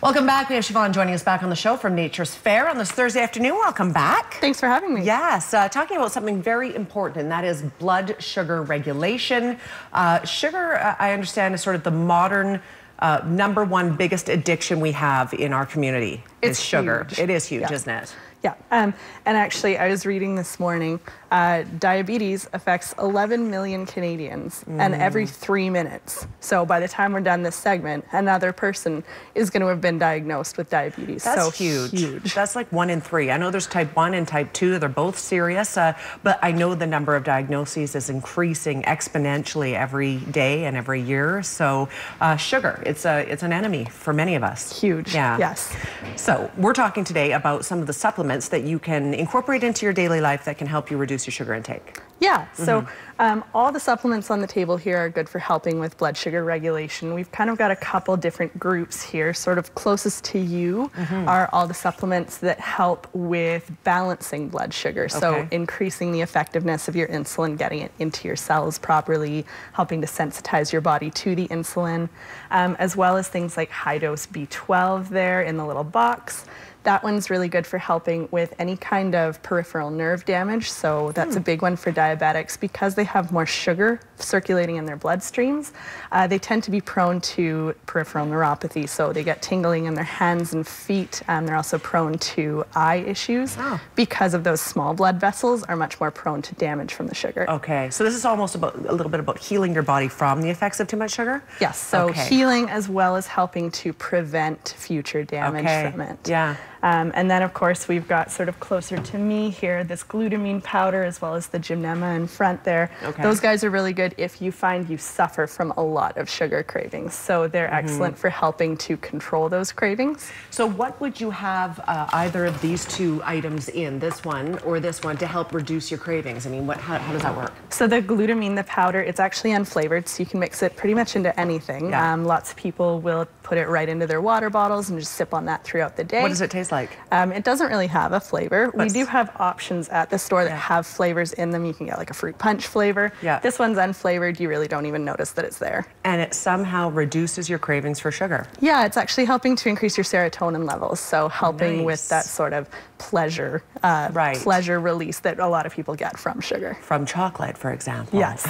Welcome back. We have Siobhan joining us back on the show from Nature's Fair on this Thursday afternoon. Welcome back. Thanks for having me. Yes, talking about something very important, and that is blood sugar regulation. Sugar, I understand, is sort of the modern #1 biggest addiction we have in our community. It's sugar. huge. It is huge, Yeah. isn't it? Yeah, and actually I was reading this morning, diabetes affects 11 million Canadians and every 3 minutes. So by the time we're done this segment, another person is going to have been diagnosed with diabetes. That's so huge. That's like 1 in 3. I know there's type 1 and type 2. They're both serious, but I know the number of diagnoses is increasing exponentially every day and every year. So sugar, it's an enemy for many of us. Huge. Yeah. Yes. So we're talking today about some of the supplements that you can incorporate into your daily life that can help you reduce your sugar intake. Yeah, so all the supplements on the table here are good for helping with blood sugar regulation. We've kind of got a couple different groups here. Sort of closest to you are all the supplements that help with balancing blood sugar. So increasing the effectiveness of your insulin, getting it into your cells properly, helping to sensitize your body to the insulin, as well as things like high dose B12 there in the little box. That one's really good for helping with any kind of peripheral nerve damage. So that's a big one for diabetics because they have more sugar circulating in their bloodstreams. They tend to be prone to peripheral neuropathy. So they get tingling in their hands and feet. They're also prone to eye issues because of those small blood vessels are much more prone to damage from the sugar. Okay, so this is almost a little bit about healing your body from the effects of too much sugar? Yes, so healing as well as helping to prevent future damage from it. Yeah. And then, of course, we've got sort of closer to me here, this glutamine powder as well as the gymnema in front there. Those guys are really good if you find you suffer from a lot of sugar cravings. So they're excellent for helping to control those cravings. So what would you have either of these two items in, this one or this one, to help reduce your cravings? I mean, how does that work? So the glutamine, the powder, it's actually unflavored, so you can mix it pretty much into anything. Lots of people will put it right into their water bottles and just sip on that throughout the day. What does it taste like? It doesn't really have a flavor. We do have options at the store that have flavors in them. You can get like a fruit punch flavor. This one's unflavored. You really don't even notice that it's there. And it somehow reduces your cravings for sugar. Yeah, it's actually helping to increase your serotonin levels. So helping with that sort of pleasure, pleasure release that a lot of people get from sugar. From chocolate, for example. Yes.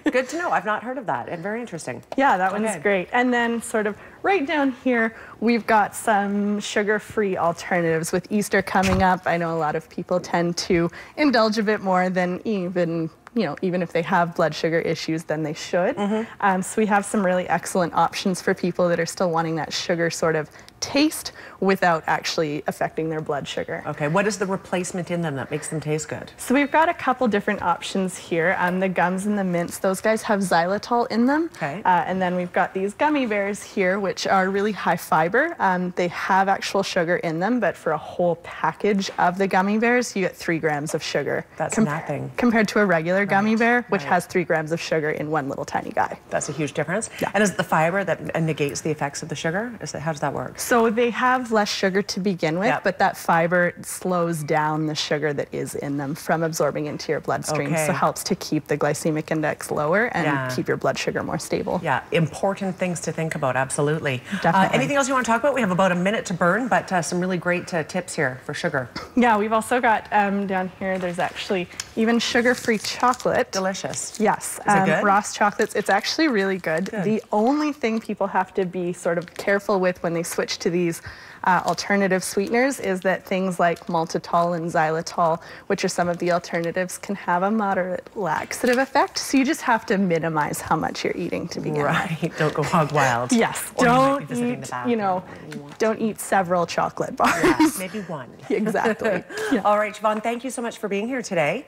Good to know. I've not heard of that, and very interesting. Yeah, that one's great. And then sort of right down here, we've got some sugar-free alternatives. With Easter coming up, I know a lot of people tend to indulge a bit more than even if they have blood sugar issues, then they should. So we have some really excellent options for people that are still wanting that sugar sort of taste without actually affecting their blood sugar. Okay, what is the replacement in them that makes them taste good? So we've got a couple different options here. The gums and the mints, those guys have xylitol in them. And then we've got these gummy bears here, which are really high fiber. They have actual sugar in them, but for a whole package of the gummy bears, you get 3 grams of sugar. That's nothing. Compared to a regular gummy bear, which has 3 grams of sugar in one little tiny guy. That's a huge difference. And is it the fiber that negates the effects of the sugar? How does that work? So they have less sugar to begin with, but that fiber slows down the sugar that is in them from absorbing into your bloodstream. So helps to keep the glycemic index lower and keep your blood sugar more stable. Yeah, important things to think about, absolutely. Definitely. Anything else you want to talk about? We have about a minute to burn, but some really great tips here for sugar. Yeah, we've also got down here, there's actually even sugar-free chocolate. Delicious. Yes. Is it good? Ross chocolates, it's actually really good. The only thing people have to be sort of careful with when they switch to these alternative sweeteners is that things like maltitol and xylitol, which are some of the alternatives, can have a moderate laxative effect. So you just have to minimize how much you're eating to begin with. Don't go hog wild. Yes. Don't eat, don't eat several chocolate bars. Yeah, maybe one. Exactly. All right, Siobhan, thank you so much for being here today.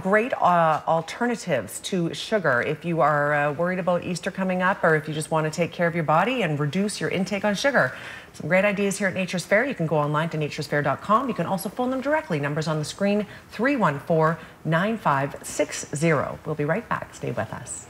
Great alternatives to sugar if you are worried about Easter coming up, or if you just want to take care of your body and reduce your intake on sugar. Some great ideas here at Nature's Fair. You can go online to naturesfair.com. You can also phone them directly. Numbers on the screen, 314-9560. We'll be right back. Stay with us.